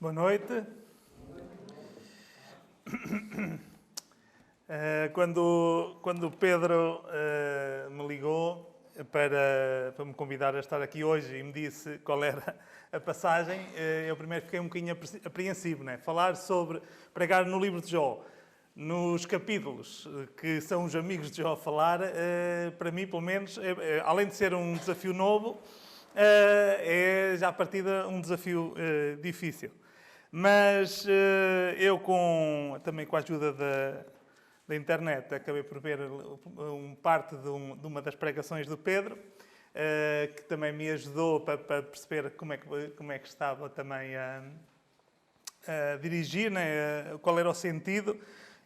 Boa noite. Quando o Pedro me ligou para me convidar a estar aqui hoje e me disse qual era a passagem, eu primeiro fiquei um bocadinho apreensivo, né? Pregar no livro de Jó, nos capítulos que são os amigos de Jó a falar, para mim, pelo menos, além de ser um desafio novo, é já a partida um desafio difícil. Mas eu, também com a ajuda da internet, acabei por ver parte de uma das pregações do Pedro, que também me ajudou para perceber como é que estava também a dirigir, né? Qual era o sentido.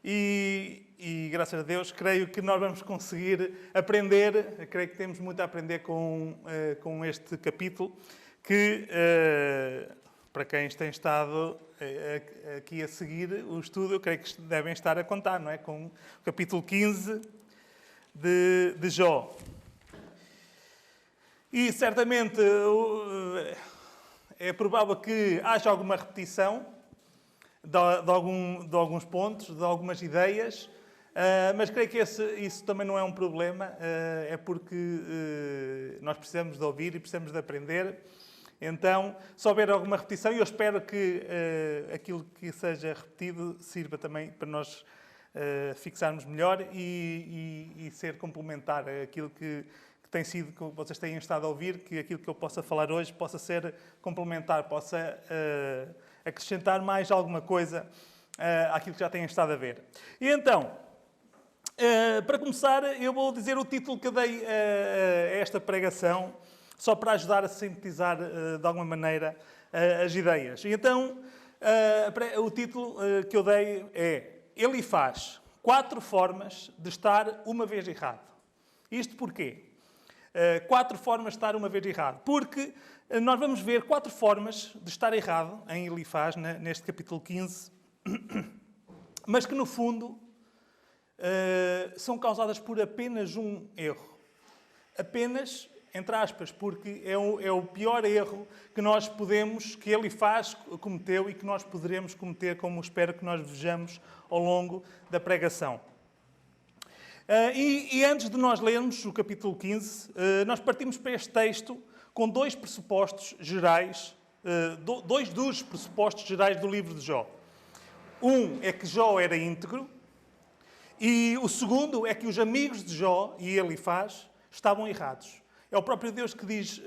E, graças a Deus, creio que nós vamos conseguir aprender, creio que temos muito a aprender com este capítulo, que, para quem tem estado aqui a seguir o estudo, eu creio que devem estar a contar, não é? Com o capítulo 15 de Jó. E, certamente, é provável que haja alguma repetição de alguns pontos, de algumas ideias, mas creio que isso também não é um problema, é porque nós precisamos de ouvir e precisamos de aprender. Então, se houver alguma repetição, eu espero que aquilo que seja repetido sirva também para nós fixarmos melhor e ser complementar àquilo que tem sido, que vocês têm estado a ouvir, que aquilo que eu possa falar hoje possa ser complementar, possa acrescentar mais alguma coisa àquilo que já têm estado a ver. E então, para começar, eu vou dizer o título que dei a esta pregação, só para ajudar a sintetizar, de alguma maneira, as ideias. E então, o título que eu dei é Elifaz, 4 formas de estar uma vez errado. Isto porquê? 4 formas de estar uma vez errado. Porque nós vamos ver 4 formas de estar errado em Elifaz, neste capítulo 15, mas que, no fundo, são causadas por apenas um erro. Apenas, entre aspas, porque é o pior erro que Elifaz cometeu e que nós poderemos cometer, como espero que nós vejamos ao longo da pregação. E antes de nós lermos o capítulo 15, nós partimos para este texto com 2 pressupostos gerais, 2 dos pressupostos gerais do livro de Jó. Um é que Jó era íntegro, e o segundo é que os amigos de Jó e Elifaz estavam errados. É o próprio Deus que diz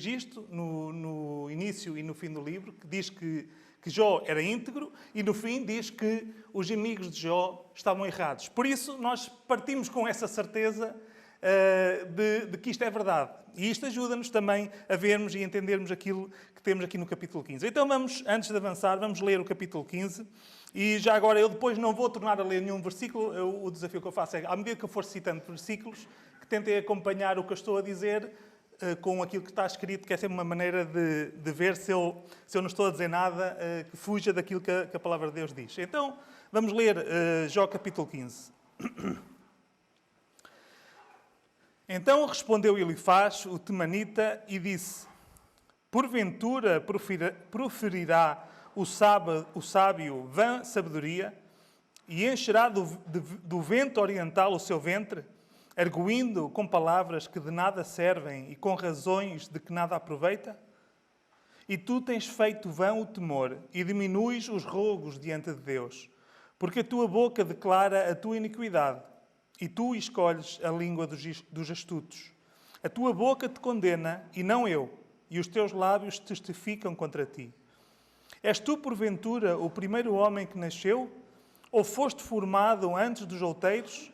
isto no início e no fim do livro, que diz que Jó era íntegro e no fim diz que os amigos de Jó estavam errados. Por isso, nós partimos com essa certeza de que isto é verdade. E isto ajuda-nos também a vermos e entendermos aquilo que temos aqui no capítulo 15. Então antes de avançar, vamos ler o capítulo 15. E já agora, eu depois não vou tornar a ler nenhum versículo. O desafio que eu faço é, à medida que eu for citando versículos, que tentem acompanhar o que eu estou a dizer com aquilo que está escrito, que é sempre uma maneira de ver se eu não estou a dizer nada que fuja daquilo que a palavra de Deus diz. Então, vamos ler Jó capítulo 15. Então respondeu Elifaz, o temanita, e disse: Porventura proferirá o sábio vã sabedoria e encherá do vento oriental o seu ventre, arguindo com palavras que de nada servem e com razões de que nada aproveita? E tu tens feito vão o temor e diminuis os rogos diante de Deus, porque a tua boca declara a tua iniquidade e tu escolhes a língua dos astutos. A tua boca te condena e não eu, e os teus lábios testificam contra ti. És tu, porventura, o primeiro homem que nasceu? Ou foste formado antes dos outeiros?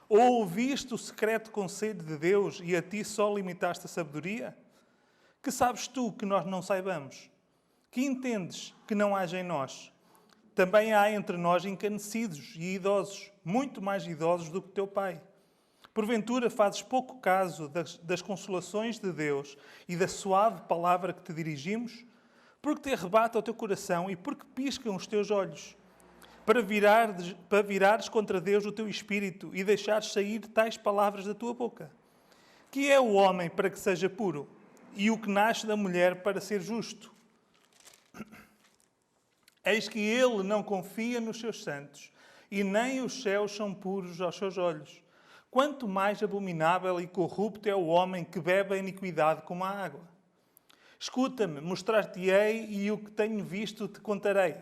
Ou ouviste o secreto conselho de Deus e a ti só limitaste a sabedoria? Que sabes tu que nós não saibamos? Que entendes que não haja em nós? Também há entre nós encanecidos e idosos, muito mais idosos do que teu pai. Porventura fazes pouco caso das consolações de Deus e da suave palavra que te dirigimos? Porque te arrebata o teu coração e porque piscam os teus olhos? Para virares contra Deus o teu espírito e deixares sair tais palavras da tua boca. Que é o homem para que seja puro, e o que nasce da mulher para ser justo? Eis que ele não confia nos seus santos, e nem os céus são puros aos seus olhos. Quanto mais abominável e corrupto é o homem que bebe a iniquidade como a água. Escuta-me, mostrar-te-ei, e o que tenho visto te contarei.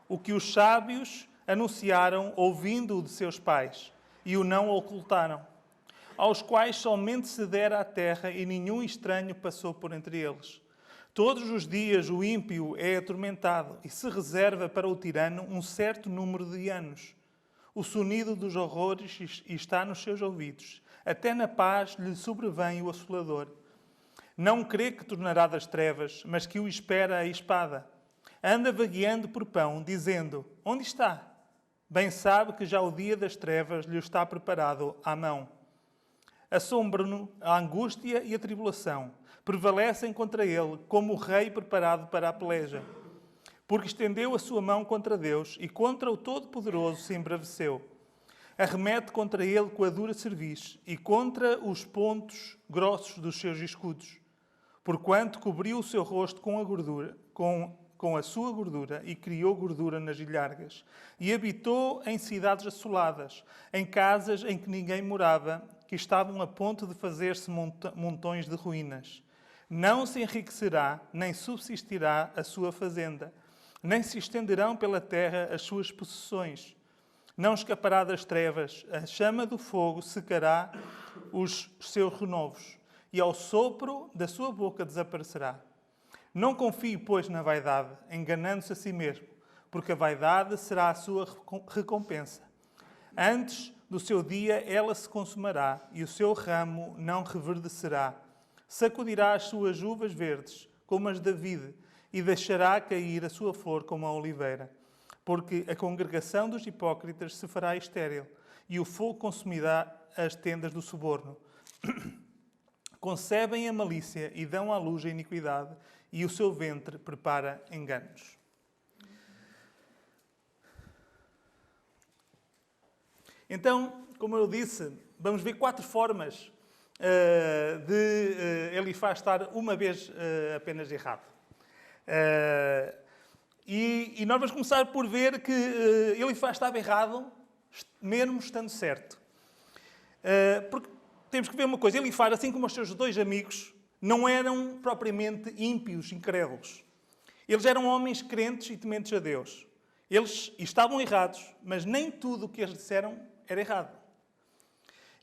O que os sábios anunciaram ouvindo-o de seus pais, e o não ocultaram, aos quais somente se dera a terra, e nenhum estranho passou por entre eles. Todos os dias o ímpio é atormentado, e se reserva para o tirano um certo número de anos. O sonido dos horrores está nos seus ouvidos. Até na paz lhe sobrevém o assolador. Não crê que tornará das trevas, mas que o espera a espada. Anda vagueando por pão, dizendo: onde está? Bem sabe que já o dia das trevas lhe está preparado à mão. Assombram-no a angústia e a tribulação. Prevalecem contra ele, como o rei preparado para a peleja. Porque estendeu a sua mão contra Deus e contra o Todo-Poderoso se embraveceu. Arremete contra ele com a dura cerviz e contra os pontos grossos dos seus escudos. Porquanto cobriu o seu rosto com a gordura, com a sua gordura, e criou gordura nas ilhargas. E habitou em cidades assoladas, em casas em que ninguém morava, que estavam a ponto de fazer-se montões de ruínas. Não se enriquecerá, nem subsistirá a sua fazenda, nem se estenderão pela terra as suas possessões. Não escapará das trevas, a chama do fogo secará os seus renovos, e ao sopro da sua boca desaparecerá. Não confie, pois, na vaidade, enganando-se a si mesmo, porque a vaidade será a sua recompensa. Antes do seu dia ela se consumará, e o seu ramo não reverdecerá. Sacudirá as suas uvas verdes, como as da vide, e deixará cair a sua flor como a oliveira. Porque a congregação dos hipócritas se fará estéril, e o fogo consumirá as tendas do suborno. Concebem a malícia e dão à luz a iniquidade, e o seu ventre prepara enganos. Então, como eu disse, vamos ver 4 formas de Elifaz estar uma vez apenas errado. E nós vamos começar por ver que Elifaz estava errado, mesmo estando certo. Porque temos que ver uma coisa, Elifaz, assim como os seus 2 amigos, não eram propriamente ímpios, incrédulos. Eles eram homens crentes e tementes a Deus. Eles estavam errados, mas nem tudo o que eles disseram era errado.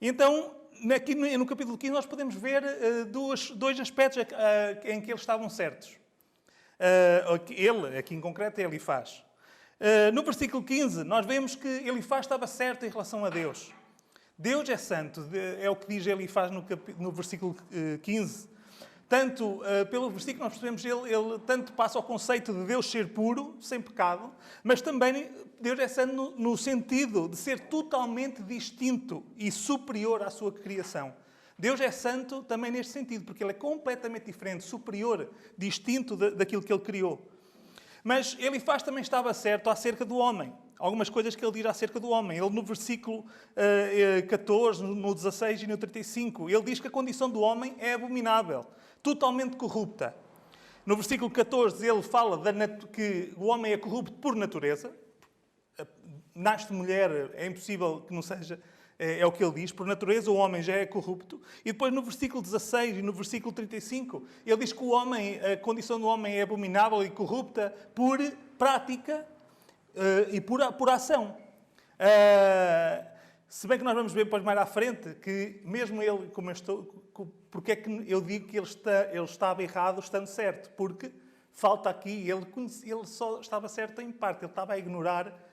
Então, aqui no capítulo 15, nós podemos ver dois aspectos em que eles estavam certos. Ele, aqui em concreto, é Elifaz. No versículo 15, nós vemos que Elifaz estava certo em relação a Deus. Deus é santo, é o que diz Elifaz no versículo 15. Tanto, pelo versículo, nós percebemos ele tanto passa ao conceito de Deus ser puro, sem pecado, mas também Deus é santo no sentido de ser totalmente distinto e superior à sua criação. Deus é santo também neste sentido, porque Ele é completamente diferente, superior, distinto daquilo que Ele criou. Mas Elifaz também estava certo acerca do homem. Algumas coisas que ele diz acerca do homem. Ele no versículo 14, no 16 e no 35, ele diz que a condição do homem é abominável, totalmente corrupta. No versículo 14 ele fala que o homem é corrupto por natureza. Nasce mulher, é impossível que não seja, é o que ele diz. Por natureza o homem já é corrupto. E depois no versículo 16 e no versículo 35, ele diz que a condição do homem é abominável e corrupta por prática e por ação. Se bem que nós vamos ver depois mais à frente que mesmo ele, porque é que eu digo que ele estava errado estando certo? Porque falta aqui, ele só estava certo em parte, ele estava a ignorar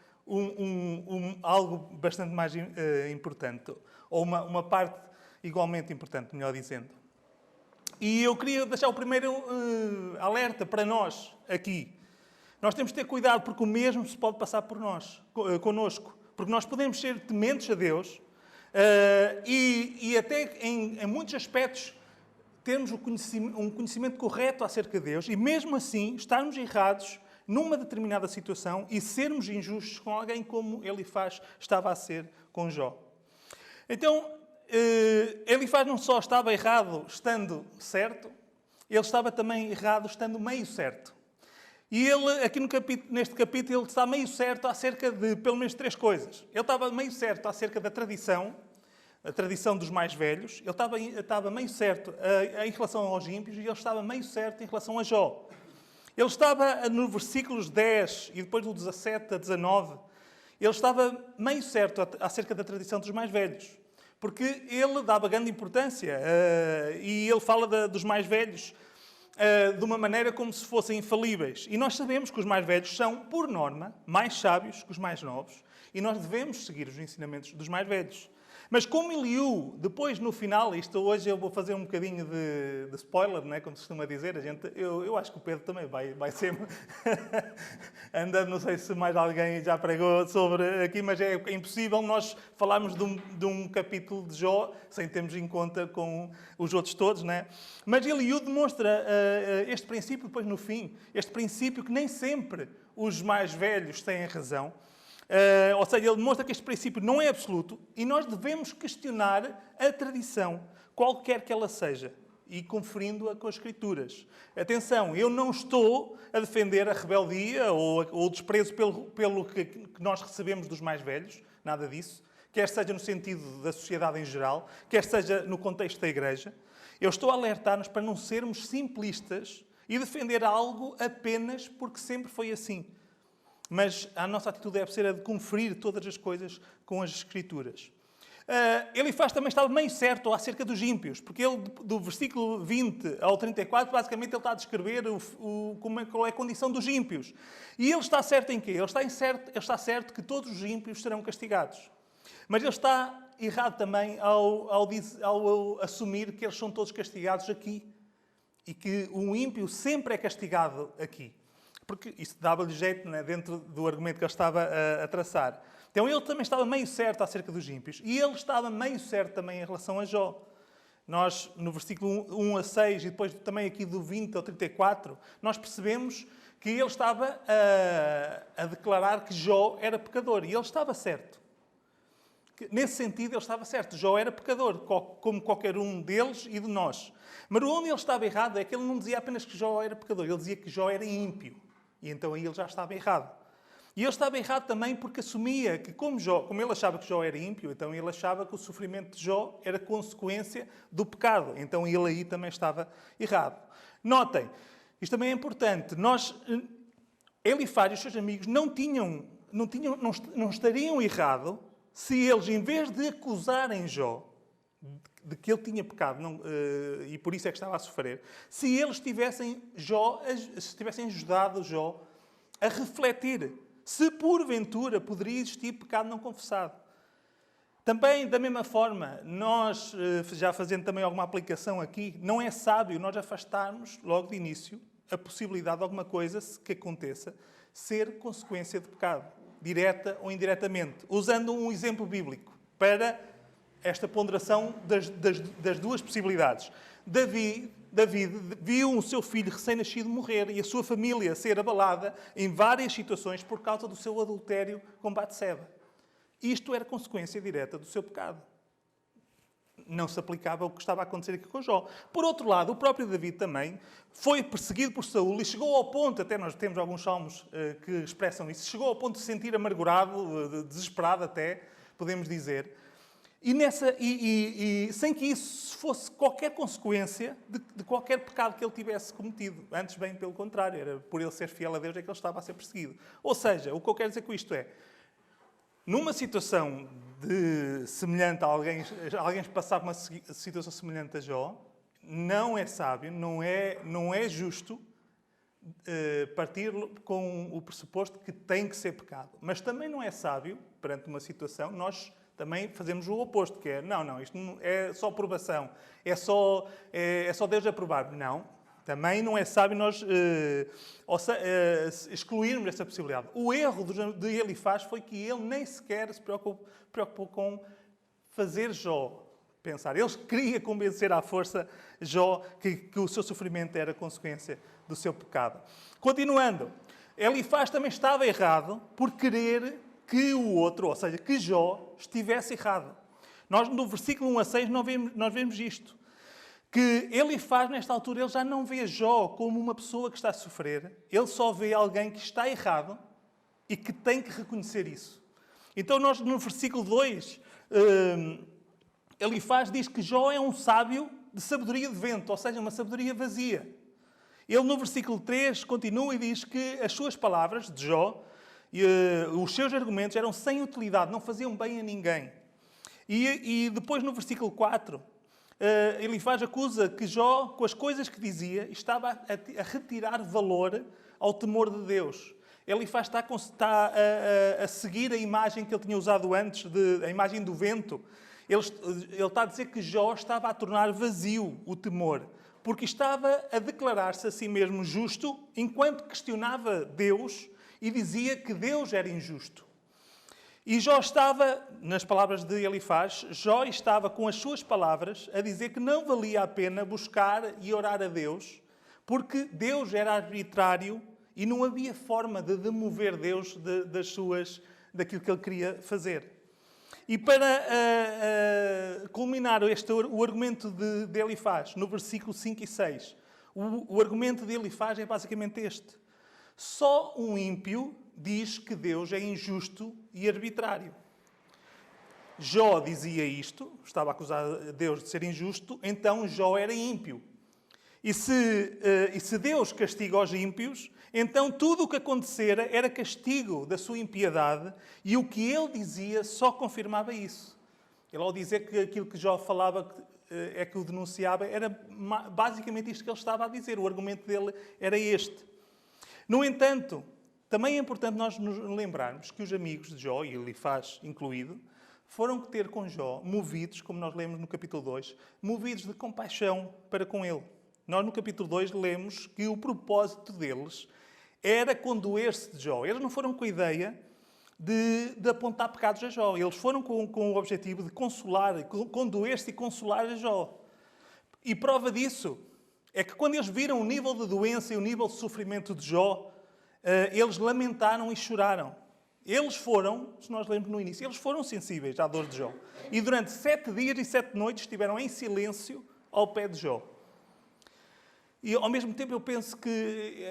algo bastante mais importante, ou uma parte igualmente importante, melhor dizendo. E eu queria deixar o primeiro alerta para nós aqui. Nós temos de ter cuidado porque o mesmo se pode passar por connosco. Porque nós podemos ser tementes a Deus e até em muitos aspectos termos um conhecimento correto acerca de Deus e mesmo assim estarmos errados numa determinada situação e sermos injustos com alguém como Elifaz estava a ser com Jó. Então, Elifaz não só estava errado estando certo, ele estava também errado estando meio certo. E ele, aqui neste capítulo, ele está meio certo acerca de pelo menos 3 coisas. Ele estava meio certo acerca da tradição, a tradição dos mais velhos. Ele estava meio certo em relação aos ímpios e ele estava meio certo em relação a Jó. Ele estava no versículos 10 e depois do 17 a 19, ele estava meio certo acerca da tradição dos mais velhos. Porque ele dava grande importância e ele fala dos mais velhos de uma maneira como se fossem infalíveis. E nós sabemos que os mais velhos são, por norma, mais sábios que os mais novos e nós devemos seguir os ensinamentos dos mais velhos. Mas como Eliú, depois no final, isto hoje eu vou fazer um bocadinho de spoiler, não é? Como se costuma dizer, eu acho que o Pedro também vai ser... não sei se mais alguém já pregou sobre aqui, mas é impossível nós falarmos de um capítulo de Jó sem termos em conta com os outros todos, não é? Mas Eliú demonstra este princípio depois no fim, este princípio que nem sempre os mais velhos têm razão. Ou seja, ele demonstra que este princípio não é absoluto e nós devemos questionar a tradição, qualquer que ela seja, e conferindo-a com as Escrituras. Atenção, eu não estou a defender a rebeldia ou o desprezo pelo que nós recebemos dos mais velhos, nada disso, quer seja no sentido da sociedade em geral, quer seja no contexto da Igreja. Eu estou a alertar-nos para não sermos simplistas e defender algo apenas porque sempre foi assim. Mas a nossa atitude deve ser a de conferir todas as coisas com as Escrituras. Elifaz também estava meio certo acerca dos ímpios, porque ele, do versículo 20 ao 34, basicamente ele está a descrever qual é a condição dos ímpios. E ele está certo em quê? Ele está certo que todos os ímpios serão castigados. Mas ele está errado também ao assumir que eles são todos castigados aqui. E que o ímpio sempre é castigado aqui. Porque isso dava-lhe jeito, né, dentro do argumento que ele estava a traçar. Então ele também estava meio certo acerca dos ímpios. E ele estava meio certo também em relação a Jó. Nós, no versículo 1 a 6 e depois também aqui do 20 ao 34, nós percebemos que ele estava a declarar que Jó era pecador. E ele estava certo. Nesse sentido, ele estava certo. Jó era pecador, como qualquer um deles e de nós. Mas onde ele estava errado é que ele não dizia apenas que Jó era pecador. Ele dizia que Jó era ímpio. E então aí ele já estava errado. E ele estava errado também porque assumia que, como ele achava que Jó era ímpio, então ele achava que o sofrimento de Jó era consequência do pecado. Então ele aí também estava errado. Notem, isto também é importante. Elifaz e os seus amigos não estariam errados se eles, em vez de acusarem Jó de que ele tinha pecado e por isso é que estava a sofrer, se eles tivessem ajudado Jó a refletir se porventura poderia existir pecado não confessado. Também, da mesma forma, nós, já fazendo também alguma aplicação aqui, não é sábio nós afastarmos, logo de início, a possibilidade de alguma coisa que aconteça ser consequência de pecado, direta ou indiretamente, usando um exemplo bíblico para esta ponderação das duas possibilidades. David viu o seu filho recém-nascido morrer e a sua família ser abalada em várias situações por causa do seu adultério com Batseba. Isto era consequência direta do seu pecado. Não se aplicava o que estava a acontecer aqui com Jó. Por outro lado, o próprio David também foi perseguido por Saul e chegou ao ponto, até nós temos alguns salmos que expressam isso, chegou ao ponto de se sentir amargurado, desesperado até, podemos dizer. E sem que isso fosse qualquer consequência de qualquer pecado que ele tivesse cometido. Antes, bem pelo contrário, era por ele ser fiel a Deus é que ele estava a ser perseguido. Ou seja, o que eu quero dizer com isto é, numa situação semelhante a alguém passar por uma situação semelhante a Jó, não é sábio, não é justo partir com o pressuposto que tem que ser pecado. Mas também não é sábio, perante uma situação, nós também fazemos o oposto, que é, não, isto não é só aprovação, é só Deus aprovar. Não, também não é sábio nós excluirmos essa possibilidade. O erro de Elifaz foi que ele nem sequer se preocupou com fazer Jó pensar. Ele queria convencer à força Jó que o seu sofrimento era consequência do seu pecado. Continuando, Elifaz também estava errado por querer que o outro, ou seja, que Jó, estivesse errado. Nós, no versículo 1 a 6, nós vemos isto. que Elifaz, nesta altura, ele já não vê Jó como uma pessoa que está a sofrer, ele só vê alguém que está errado e que tem que reconhecer isso. Então, nós no versículo 2, Elifaz diz que Jó é um sábio de sabedoria de vento, ou seja, uma sabedoria vazia. Ele, no versículo 3, continua e diz que as suas palavras, de Jó, os seus argumentos eram sem utilidade, não faziam bem a ninguém. E depois, no versículo 4, Elifaz acusa que Jó, com as coisas que dizia, estava a retirar valor ao temor de Deus. Elifaz está a seguir a imagem que ele tinha usado antes, a imagem do vento. Ele está a dizer que Jó estava a tornar vazio o temor, porque estava a declarar-se a si mesmo justo, enquanto questionava Deus e dizia que Deus era injusto. E Jó estava, nas palavras de Elifaz, Jó estava com as suas palavras a dizer que não valia a pena buscar e orar a Deus, porque Deus era arbitrário e não havia forma de demover Deus daquilo que ele queria fazer. E para culminar o argumento de Elifaz, no versículo 5 e 6, o argumento de Elifaz é basicamente este. Só um ímpio diz que Deus é injusto e arbitrário. Jó dizia isto, estava a acusar Deus de ser injusto, então Jó era ímpio. E se Deus castiga os ímpios, então tudo o que acontecera era castigo da sua impiedade e o que ele dizia só confirmava isso. Ele, ao dizer que aquilo que Jó falava é que o denunciava, era basicamente isto que ele estava a dizer. O argumento dele era este. No entanto, também é importante nós nos lembrarmos que os amigos de Jó, e Elifaz incluído, foram ter com Jó, movidos, como nós lemos no capítulo 2, movidos de compaixão para com ele. Nós no capítulo 2 lemos que o propósito deles era condoer-se de Jó. Eles não foram com a ideia de apontar pecados a Jó. Eles foram com o objetivo de consolar, condoer-se e consolar a Jó. E prova disso é que quando eles viram o nível de doença e o nível de sofrimento de Jó, eles lamentaram e choraram. Eles foram, se nós lemos no início, eles foram sensíveis à dor de Jó. E durante 7 dias e 7 noites estiveram em silêncio ao pé de Jó. E, ao mesmo tempo, eu penso que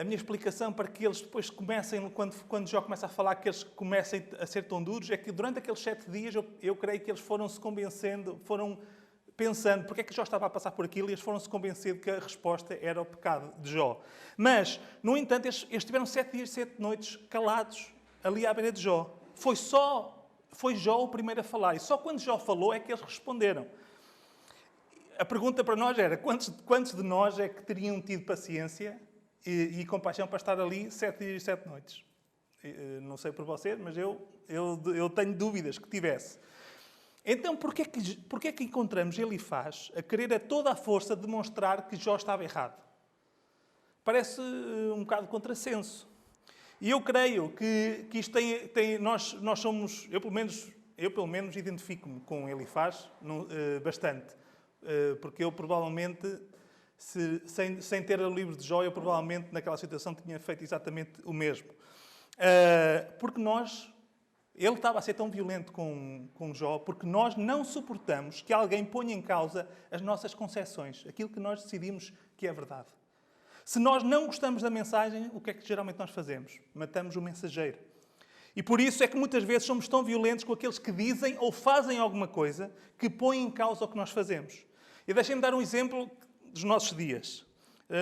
a minha explicação para que eles depois comecem, quando Jó começa a falar, que eles comecem a ser tão duros, é que durante aqueles 7 dias, eu creio que eles foram se convencendo, foram pensando porque é que Jó estava a passar por aquilo e eles foram se convencendo que a resposta era o pecado de Jó. Mas, no entanto, eles estiveram 7 dias e 7 noites calados ali à beira de Jó. Foi Jó o primeiro a falar. E só quando Jó falou é que eles responderam. A pergunta para nós era, quantos de nós é que teriam tido paciência e compaixão para estar ali 7 dias e 7 noites? Não sei por vocês, mas eu tenho dúvidas que tivesse. Então, porquê é que encontramos Elifaz a querer a toda a força demonstrar que Jó estava errado? Parece um bocado contrassenso. E eu creio que isto nós somos, eu pelo menos identifico-me com Elifaz bastante. Porque eu provavelmente, sem ter o livro de Jó, eu provavelmente naquela situação tinha feito exatamente o mesmo. Porque ele estava a ser tão violento com Jó, porque nós não suportamos que alguém ponha em causa as nossas concepções, aquilo que nós decidimos que é verdade. Se nós não gostamos da mensagem, o que é que geralmente nós fazemos? Matamos o mensageiro. E por isso é que muitas vezes somos tão violentos com aqueles que dizem ou fazem alguma coisa que põem em causa o que nós fazemos. E deixem-me dar um exemplo dos nossos dias.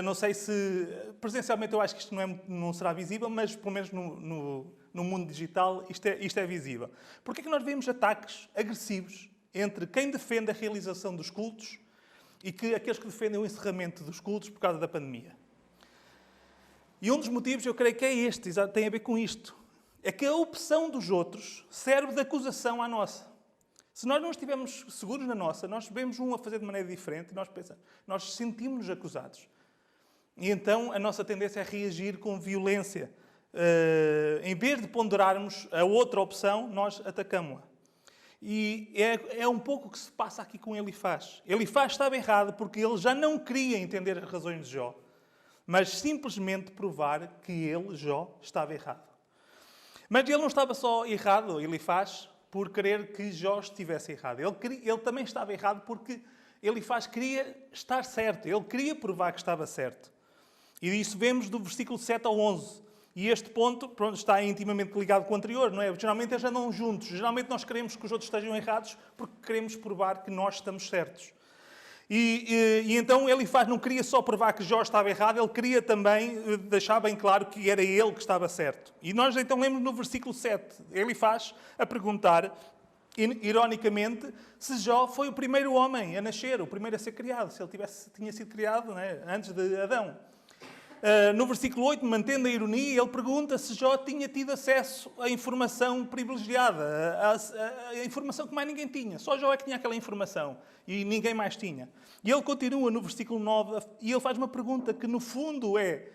Não sei se... Presencialmente eu acho que isto não será visível, mas pelo menos no mundo digital isto é visível. Porquê é que nós vemos ataques agressivos entre quem defende a realização dos cultos e aqueles que defendem o encerramento dos cultos por causa da pandemia? E um dos motivos, eu creio que é este, tem a ver com isto. É que a opção dos outros serve de acusação à nossa. Se nós não estivermos seguros na nossa, nós vemos um a fazer de maneira diferente e nós sentimos-nos acusados. E então a nossa tendência é reagir com violência. Em vez de ponderarmos a outra opção, nós atacamos-a. E é um pouco o que se passa aqui com Elifaz. Elifaz estava errado porque ele já não queria entender as razões de Jó, mas simplesmente provar que ele, Jó, estava errado. Mas ele não estava só errado, Elifaz, por querer que Jó estivesse errado. Ele também estava errado porque Elifaz queria estar certo, ele queria provar que estava certo. E isso vemos do versículo 7 ao 11. E este ponto, pronto, está intimamente ligado com o anterior, não é? Geralmente eles andam juntos. Geralmente nós queremos que os outros estejam errados porque queremos provar que nós estamos certos. E então Elifaz não queria só provar que Jó estava errado, ele queria também deixar bem claro que era ele que estava certo. E nós então lemos no versículo 7, Elifaz a perguntar, ironicamente, se Jó foi o primeiro homem a nascer, o primeiro a ser criado, se ele tinha sido criado, não é? Antes de Adão. No versículo 8, mantendo a ironia, ele pergunta se Jó tinha tido acesso à informação privilegiada, a informação que mais ninguém tinha. Só Jó é que tinha aquela informação e ninguém mais tinha. E ele continua no versículo 9 e ele faz uma pergunta que no fundo é: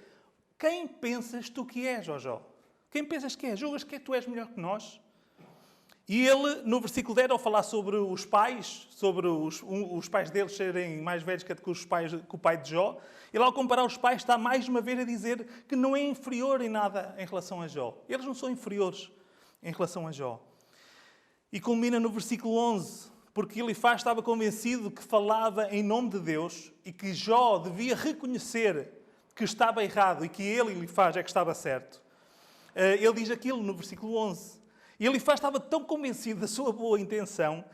quem pensas tu que és, ó Jó? Quem pensas que és? Julgas que tu és melhor que nós? E ele, no versículo 10, ao falar sobre os pais, sobre os pais deles serem mais velhos que o pai de Jó, ele, ao comparar os pais, está mais uma vez a dizer que não é inferior em nada em relação a Jó. Eles não são inferiores em relação a Jó. E culmina no versículo 11, porque Elifaz estava convencido que falava em nome de Deus e que Jó devia reconhecer que estava errado e que ele, Elifaz, é que estava certo. Ele diz aquilo no versículo 11. E Elifaz estava tão convencido da sua boa intenção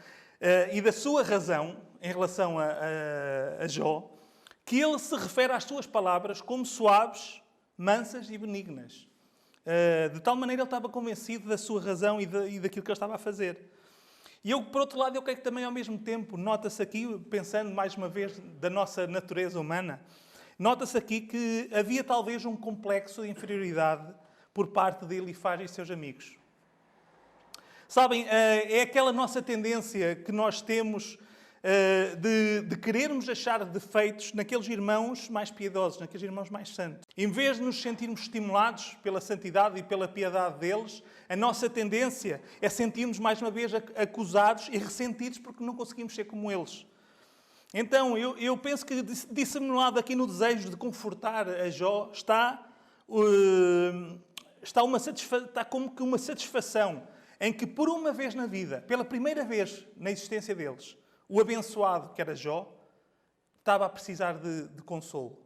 e da sua razão em relação a Jó, que ele se refere às suas palavras como suaves, mansas e benignas. De tal maneira ele estava convencido da sua razão e daquilo que ele estava a fazer. E eu, por outro lado, eu creio que também ao mesmo tempo, nota-se aqui, pensando mais uma vez da nossa natureza humana, nota-se aqui que havia talvez um complexo de inferioridade por parte de Elifaz e seus amigos. Sabem, é aquela nossa tendência que nós temos de querermos achar defeitos naqueles irmãos mais piedosos, naqueles irmãos mais santos. Em vez de nos sentirmos estimulados pela santidade e pela piedade deles, a nossa tendência é sentirmos mais uma vez acusados e ressentidos porque não conseguimos ser como eles. Então, eu penso que disseminado aqui no desejo de confortar a Jó está como que uma satisfação em que, por uma vez na vida, pela primeira vez na existência deles, o abençoado, que era Jó, estava a precisar de consolo.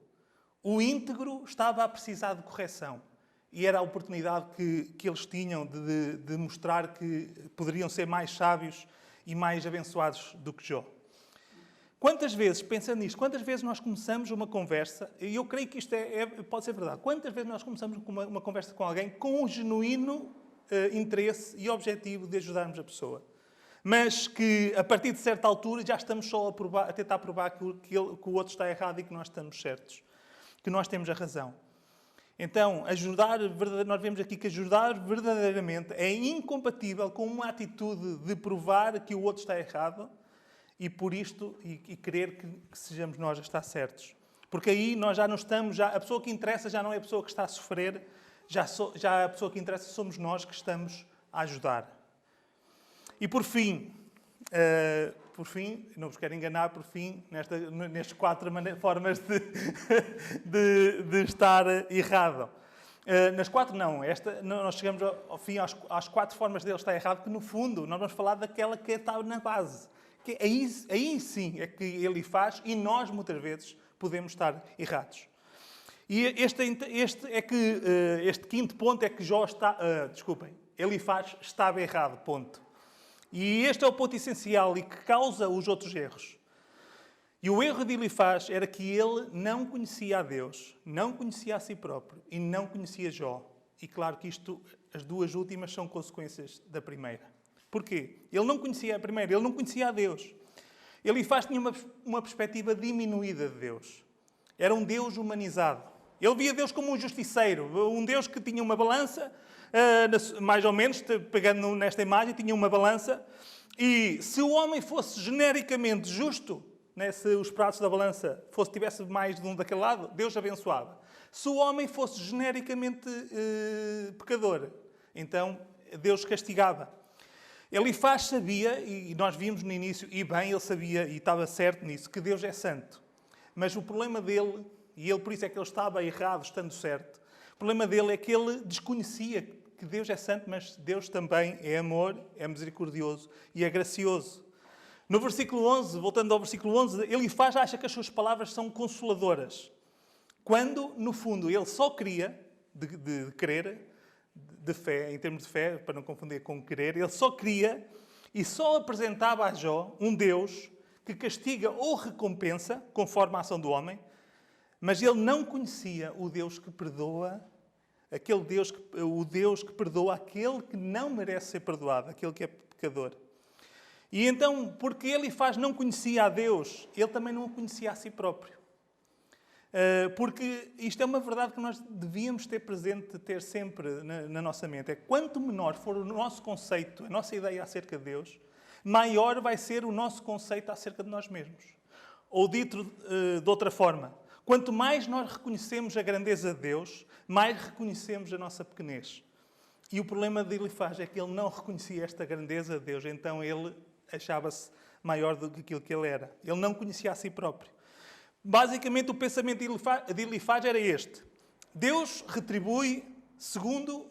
O íntegro estava a precisar de correção. E era a oportunidade que eles tinham de mostrar que poderiam ser mais sábios e mais abençoados do que Jó. Quantas vezes, pensando nisto, quantas vezes nós começamos uma conversa, e eu creio que isto pode ser verdade, quantas vezes nós começamos uma conversa com alguém com um genuíno interesse e objetivo de ajudarmos a pessoa. Mas que, a partir de certa altura, já estamos só a tentar provar que o outro está errado e que nós estamos certos. Que nós temos a razão. Então, nós vemos aqui que ajudar verdadeiramente é incompatível com uma atitude de provar que o outro está errado e por isto, e querer que sejamos nós a estar certos. Porque aí nós já não estamos, a pessoa que interessa já não é a pessoa que está a sofrer, já a pessoa que interessa somos nós que estamos a ajudar. E por fim, não vos quero enganar, por fim, nestas 4 formas de estar errado. Nas 4 não, nós chegamos ao fim às 4 formas dele estar errado, que no fundo nós vamos falar daquela que está na base. Que aí sim é que ele faz e nós muitas vezes podemos estar errados. E este quinto ponto é que Elifaz estava errado, ponto. E este é o ponto essencial e que causa os outros erros. E o erro de Elifaz era que ele não conhecia a Deus, não conhecia a si próprio e não conhecia Jó. E claro que as 2 últimas são consequências da primeira. Porquê? Ele não conhecia a primeira, ele não conhecia a Deus. Elifaz tinha uma perspectiva diminuída de Deus. Era um Deus humanizado. Ele via Deus como um justiceiro, um Deus que tinha uma balança, mais ou menos, pegando nesta imagem, tinha uma balança, e se o homem fosse genericamente justo, né, se os pratos da balança tivesse mais de um daquele lado, Deus abençoava. Se o homem fosse genericamente pecador, então Deus castigava. Elifaz sabia, e nós vimos no início, e bem, ele sabia, e estava certo nisso, que Deus é santo. Mas o problema dele, e ele por isso é que ele estava errado, estando certo, o problema dele é que ele desconhecia que Deus é santo, mas Deus também é amor, é misericordioso e é gracioso. No versículo 11, voltando ao versículo 11, Elifaz acha que as suas palavras são consoladoras. Quando, no fundo, ele só queria, de querer, de fé, em termos de fé, para não confundir com querer, ele só queria e só apresentava a Jó um Deus que castiga ou recompensa, conforme a ação do homem, mas ele não conhecia o Deus que perdoa, o Deus que perdoa aquele que não merece ser perdoado, aquele que é pecador. E então, porque Elifaz não conhecia a Deus, ele também não o conhecia a si próprio. Porque isto é uma verdade que nós devíamos ter presente, ter sempre na nossa mente. É quanto menor for o nosso conceito, a nossa ideia acerca de Deus, maior vai ser o nosso conceito acerca de nós mesmos. Ou dito de outra forma, quanto mais nós reconhecemos a grandeza de Deus, mais reconhecemos a nossa pequenez. E o problema de Elifaz é que ele não reconhecia esta grandeza de Deus, então ele achava-se maior do que aquilo que ele era. Ele não conhecia a si próprio. Basicamente, o pensamento de Elifaz era este. Deus retribui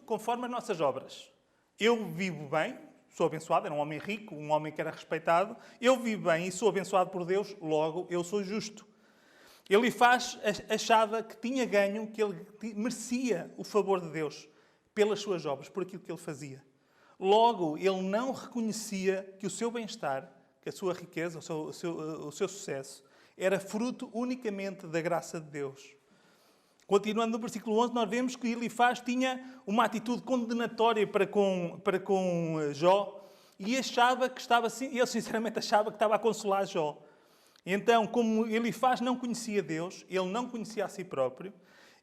conforme as nossas obras. Eu vivo bem, sou abençoado, era um homem rico, um homem que era respeitado. Eu vivo bem e sou abençoado por Deus, logo eu sou justo. Elifaz achava que tinha ganho, que ele merecia o favor de Deus pelas suas obras, por aquilo que ele fazia. Logo, ele não reconhecia que o seu bem-estar, que a sua riqueza, o seu sucesso, era fruto unicamente da graça de Deus. Continuando no versículo 11, nós vemos que Elifaz tinha uma atitude condenatória para com Jó e achava que ele sinceramente achava que estava a consolar Jó. Então, como Elifaz não conhecia Deus, ele não conhecia a si próprio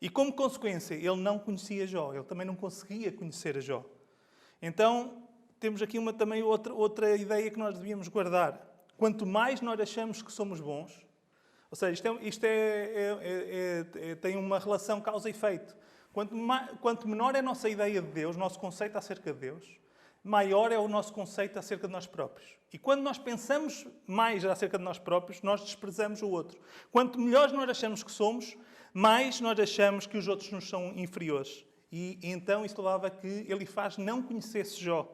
e, como consequência, ele não conhecia Jó. Ele também não conseguia conhecer a Jó. Então, temos aqui também outra ideia que nós devíamos guardar. Quanto mais nós achamos que somos bons, ou seja, isto tem uma relação causa e efeito. Quanto menor é a nossa ideia de Deus, o nosso conceito acerca de Deus, maior é o nosso conceito acerca de nós próprios. E quando nós pensamos mais acerca de nós próprios, nós desprezamos o outro. Quanto melhores nós achamos que somos, mais nós achamos que os outros nos são inferiores. E então isso levava a que Elifaz não conhecesse Jó.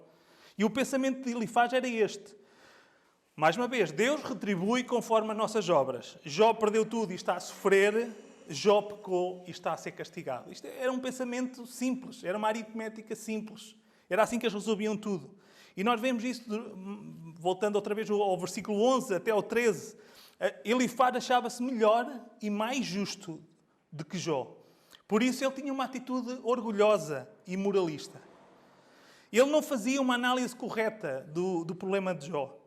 E o pensamento de Elifaz era este. Mais uma vez, Deus retribui conforme as nossas obras. Jó perdeu tudo e está a sofrer. Jó pecou e está a ser castigado. Isto era um pensamento simples. Era uma aritmética simples. Era assim que eles resolviam tudo. E nós vemos isso, voltando outra vez ao versículo 11 até ao 13. Elifaz achava-se melhor e mais justo do que Jó. Por isso ele tinha uma atitude orgulhosa e moralista. Ele não fazia uma análise correta do problema de Jó.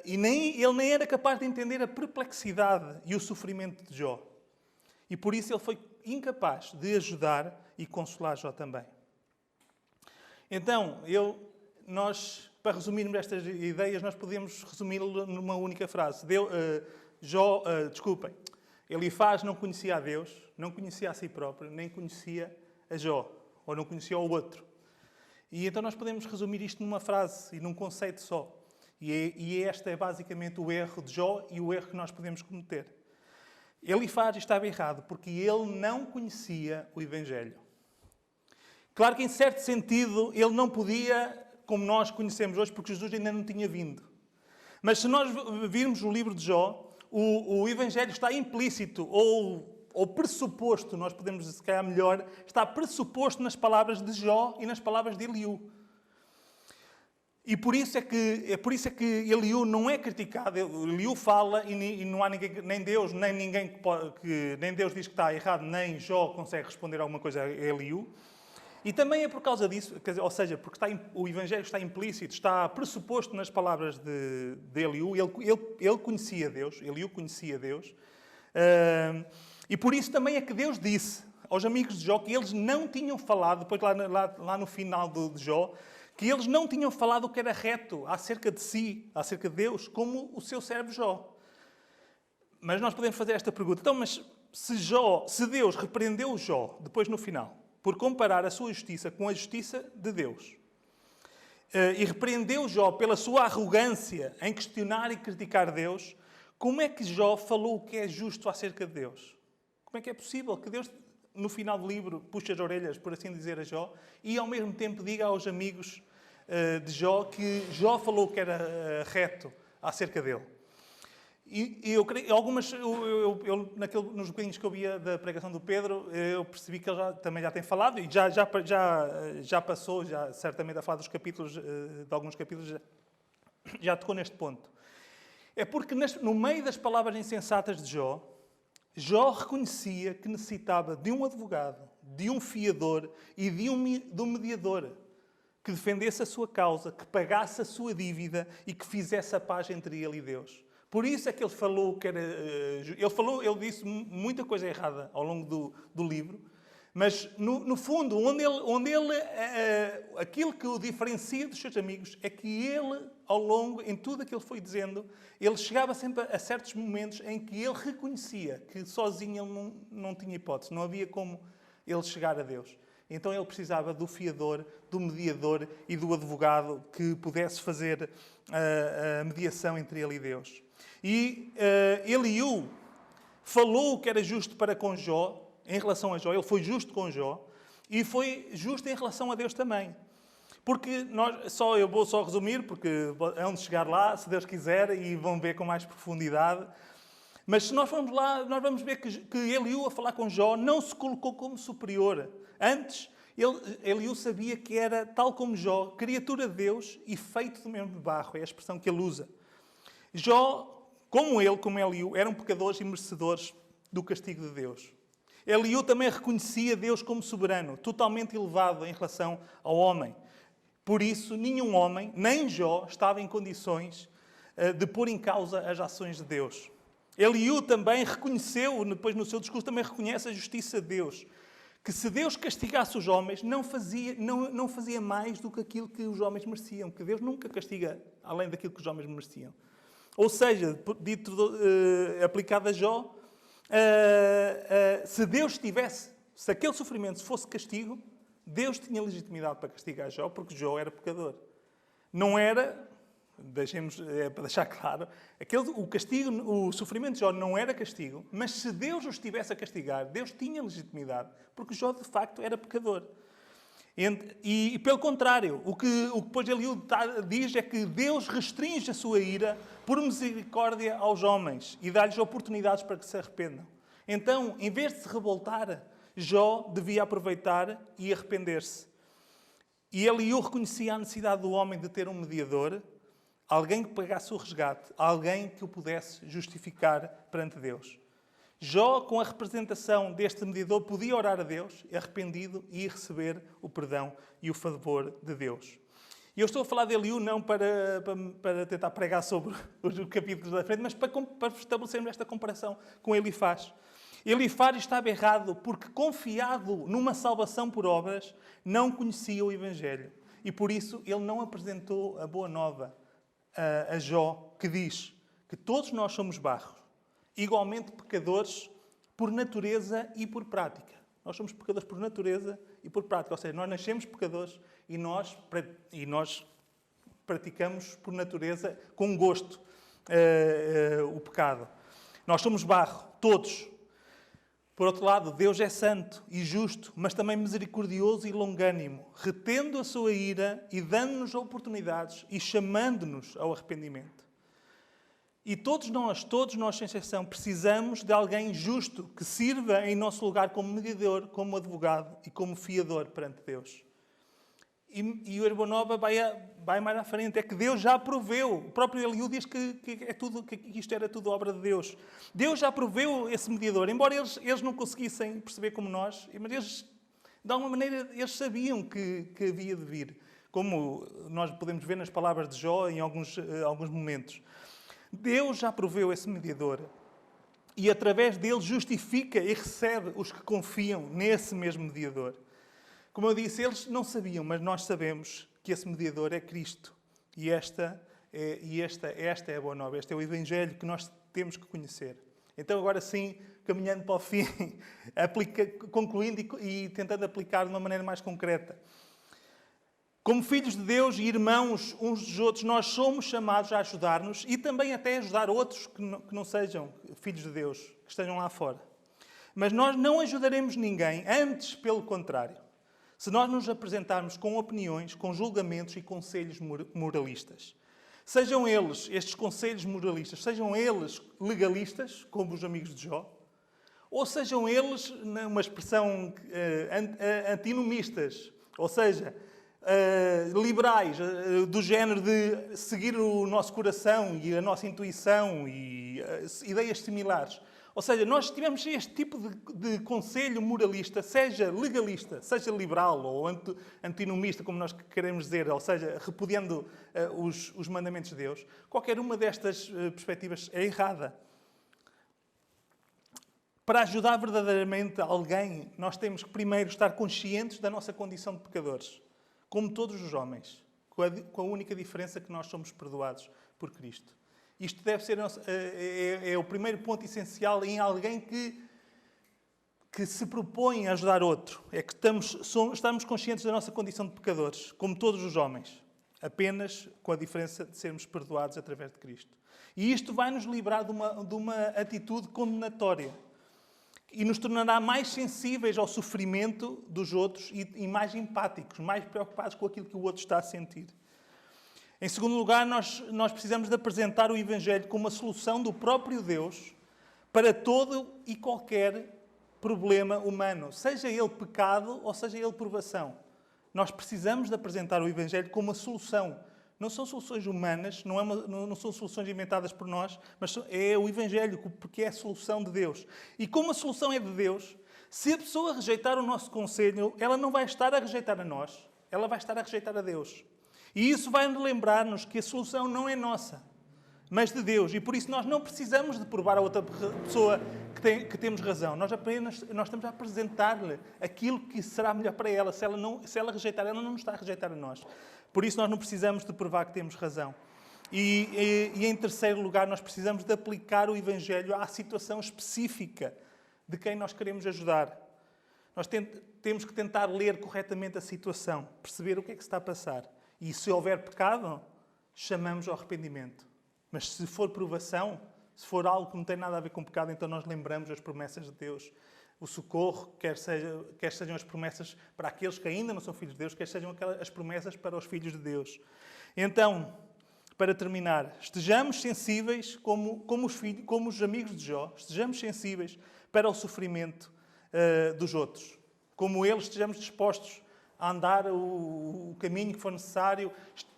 Ele nem era capaz de entender a perplexidade e o sofrimento de Jó. E por isso ele foi incapaz de ajudar e consolar Jó também. Então, para resumirmos estas ideias, nós podemos resumi-lo numa única frase. Elifaz não conhecia a Deus, não conhecia a si próprio, nem conhecia a Jó, ou não conhecia o outro. E então nós podemos resumir isto numa frase e num conceito só. E este é basicamente o erro de Jó e o erro que nós podemos cometer. Elifaz estava errado porque ele não conhecia o Evangelho. Claro que, em certo sentido, ele não podia, como nós conhecemos hoje, porque Jesus ainda não tinha vindo. Mas se nós virmos o livro de Jó, o Evangelho está implícito ou pressuposto, nós podemos, se calhar melhor, está pressuposto nas palavras de Jó e nas palavras de Eliú. E por isso é que Eliú não é criticado. Eliú fala e não há ninguém, nem Deus, nem ninguém nem Deus diz que está errado, nem Jó consegue responder alguma coisa a Eliú. E também é por causa disso, ou seja, porque o Evangelho está implícito, está pressuposto nas palavras de Eliú. Ele conhecia Deus, Eliú conhecia Deus. E por isso também é que Deus disse aos amigos de Jó que eles não tinham falado, depois lá no final de Jó, que eles não tinham falado o que era reto acerca de si, acerca de Deus, como o seu servo Jó. Mas nós podemos fazer esta pergunta. Então, mas se Deus repreendeu Jó, depois no final, por comparar a sua justiça com a justiça de Deus, e repreendeu Jó pela sua arrogância em questionar e criticar Deus, como é que Jó falou o que é justo acerca de Deus? Como é que é possível que Deus, no final do livro, puxe as orelhas, por assim dizer, a Jó, e ao mesmo tempo diga aos amigos de Jó, que Jó falou que era reto acerca dele. E eu creio, nos bocadinhos que eu via da pregação do Pedro, eu percebi que ele também já tem falado, e já passou, certamente a falar dos capítulos, de alguns capítulos, já tocou neste ponto. É porque no meio das palavras insensatas de Jó, Jó reconhecia que necessitava de um advogado, de um fiador e de um mediador que defendesse a sua causa, que pagasse a sua dívida e que fizesse a paz entre ele e Deus. Por isso é que ele falou que era... Ele disse muita coisa errada ao longo do livro, mas no fundo, aquilo que o diferencia dos seus amigos é que ele, em tudo aquilo que foi dizendo, ele chegava sempre a certos momentos em que ele reconhecia que sozinho ele não tinha hipótese, não havia como ele chegar a Deus. Então ele precisava do fiador, do mediador e do advogado que pudesse fazer a mediação entre ele e Deus. E Eliú falou o que era justo para com Jó, em relação a Jó. Ele foi justo com Jó e foi justo em relação a Deus também. Porque eu vou só resumir, porque hão de chegar lá, se Deus quiser, e vão ver com mais profundidade. Mas se nós formos lá, nós vamos ver que Eliú, a falar com Jó, não se colocou como superior. Antes, Eliú sabia que era, tal como Jó, criatura de Deus e feito do mesmo barro. É a expressão que ele usa. Jó, como Eliú, eram pecadores e merecedores do castigo de Deus. Eliú também reconhecia Deus como soberano, totalmente elevado em relação ao homem. Por isso, nenhum homem, nem Jó, estava em condições de pôr em causa as ações de Deus. Eliú também reconheceu, depois no seu discurso, também reconhece a justiça de Deus. Que se Deus castigasse os homens, não fazia mais do que aquilo que os homens mereciam. Que Deus nunca castiga além daquilo que os homens mereciam. Ou seja, aplicado a Jó, se aquele sofrimento fosse castigo, Deus tinha legitimidade para castigar Jó, porque Jó era pecador. Não era, para deixar claro, o sofrimento de Jó não era castigo, mas se Deus o estivesse a castigar, Deus tinha legitimidade, porque Jó de facto era pecador. E pelo contrário, o que depois Eliú diz é que Deus restringe a sua ira por misericórdia aos homens e dá-lhes oportunidades para que se arrependam. Então, em vez de se revoltar, Jó devia aproveitar e arrepender-se. E Eliú reconhecia a necessidade do homem de ter um mediador, alguém que pagasse o resgate, alguém que o pudesse justificar perante Deus. Jó, com a representação deste mediador, podia orar a Deus, arrependido, e receber o perdão e o favor de Deus. E eu estou a falar de Eliú não para tentar pregar sobre os capítulos da frente, mas para estabelecermos esta comparação com Elifaz. Elifaz estava errado porque, confiado numa salvação por obras, não conhecia o Evangelho. E por isso ele não apresentou a boa nova a Jó, que diz que todos nós somos barro, igualmente pecadores por natureza e por prática. Nós somos pecadores por natureza e por prática. Ou seja, nós nascemos pecadores e nós praticamos por natureza, com gosto, o pecado. Nós somos barro, todos. Por outro lado, Deus é santo e justo, mas também misericordioso e longânimo, retendo a sua ira e dando-nos oportunidades e chamando-nos ao arrependimento. E todos nós, sem exceção, precisamos de alguém justo que sirva em nosso lugar como mediador, como advogado e como fiador perante Deus. E o Boa Nova vai mais à frente. É que Deus já proveu. O próprio Eliú diz que isto era tudo obra de Deus. Deus já proveu esse mediador. Embora eles não conseguissem perceber como nós, mas eles, de alguma maneira, eles sabiam que havia de vir. Como nós podemos ver nas palavras de Jó em alguns momentos. Deus já proveu esse mediador. E através dele justifica e recebe os que confiam nesse mesmo mediador. Como eu disse, eles não sabiam, mas nós sabemos que esse mediador é Cristo. E esta é a boa nova, este é o Evangelho que nós temos que conhecer. Então, agora sim, caminhando para o fim, concluindo e tentando aplicar de uma maneira mais concreta. Como filhos de Deus e irmãos uns dos outros, nós somos chamados a ajudar-nos e também até ajudar outros que não sejam filhos de Deus, que estejam lá fora. Mas nós não ajudaremos ninguém, antes, pelo contrário. se nós nos apresentarmos com opiniões, com julgamentos e conselhos moralistas. Sejam eles, estes conselhos moralistas, sejam eles legalistas, como os amigos de Jó, ou sejam eles, numa expressão antinomistas, ou seja, liberais, do género de seguir o nosso coração e a nossa intuição e ideias similares. Ou seja, nós tivemos este tipo de conselho moralista, seja legalista, seja liberal ou antinomista, como nós queremos dizer, ou seja, repudiando os mandamentos de Deus. Qualquer uma destas perspectivas é errada. Para ajudar verdadeiramente alguém, nós temos que primeiro estar conscientes da nossa condição de pecadores, como todos os homens, com a única diferença que nós somos perdoados por Cristo. Isto deve ser o primeiro ponto essencial em alguém que se propõe a ajudar outro. É que estamos conscientes da nossa condição de pecadores, como todos os homens, apenas com a diferença de sermos perdoados através de Cristo. E isto vai nos livrar de uma atitude condenatória e nos tornará mais sensíveis ao sofrimento dos outros e mais empáticos, mais preocupados com aquilo que o outro está a sentir. Em segundo lugar, nós precisamos de apresentar o Evangelho como uma solução do próprio Deus para todo e qualquer problema humano, seja ele pecado ou seja ele provação. Nós precisamos de apresentar o Evangelho como uma solução. Não são soluções humanas, não são soluções inventadas por nós, mas é o Evangelho, porque é a solução de Deus. E como a solução é de Deus, se a pessoa rejeitar o nosso conselho, ela não vai estar a rejeitar a nós, ela vai estar a rejeitar a Deus. E isso vai lembrar-nos que a solução não é nossa, mas de Deus. E por isso nós não precisamos de provar a outra pessoa que temos razão. Nós estamos a apresentar-lhe aquilo que será melhor para ela. Se ela rejeitar, ela não nos está a rejeitar a nós. Por isso nós não precisamos de provar que temos razão. E em terceiro lugar, nós precisamos de aplicar o Evangelho à situação específica de quem nós queremos ajudar. Nós temos que tentar ler corretamente a situação, perceber o que é que se está a passar. E se houver pecado, chamamos ao arrependimento. Mas se for provação, se for algo que não tem nada a ver com pecado, então nós lembramos as promessas de Deus. O socorro, quer sejam as promessas para aqueles que ainda não são filhos de Deus, quer sejam as promessas para os filhos de Deus. Então, para terminar, estejamos sensíveis como os amigos de Jó, estejamos sensíveis para o sofrimento dos outros. Como eles, estejamos dispostos a andar o caminho que for necessário,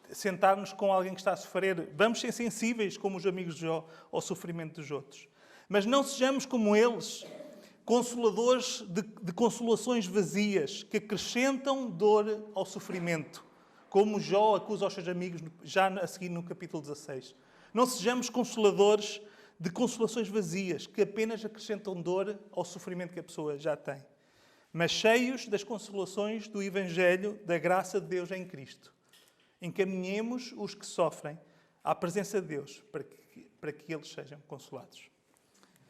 sentar-nos com alguém que está a sofrer. Vamos ser sensíveis, como os amigos de Jó, ao sofrimento dos outros. Mas não sejamos como eles, consoladores de consolações vazias, que acrescentam dor ao sofrimento, como Jó acusa aos seus amigos, já a seguir no capítulo 16. Não sejamos consoladores de consolações vazias, que apenas acrescentam dor ao sofrimento que a pessoa já tem, mas cheios das consolações do Evangelho, da graça de Deus em Cristo. Encaminhemos os que sofrem à presença de Deus para que eles sejam consolados.